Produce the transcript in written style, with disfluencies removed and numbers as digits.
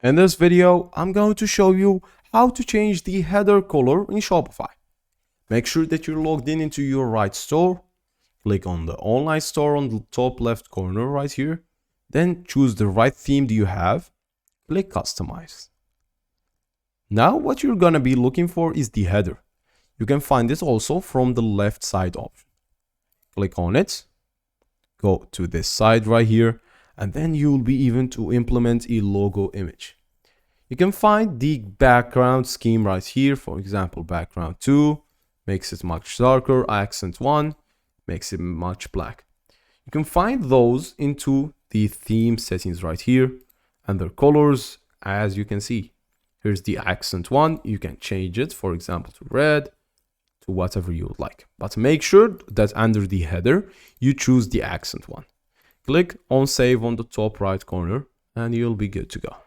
In this video, I'm going to show you how to change the header color in Shopify. Make sure that you're logged in into your right store. Click on the online store on the top left corner right here. Then choose the right theme you have. Click customize. Now what you're gonna be looking for is the header. You can find this also from the left side option. Click on it. Go to this side right here. And then you'll be even to implement a logo image. You can find the background scheme right here. For example, background 2 makes it much darker, accent 1 makes it much black. You can find those into the theme settings right here and their colors. As you can see, here's the accent 1. You can change it, for example, to red, to whatever you would like. But make sure that under the header, you choose the accent 1. Click on save on the top right corner and you'll be good to go.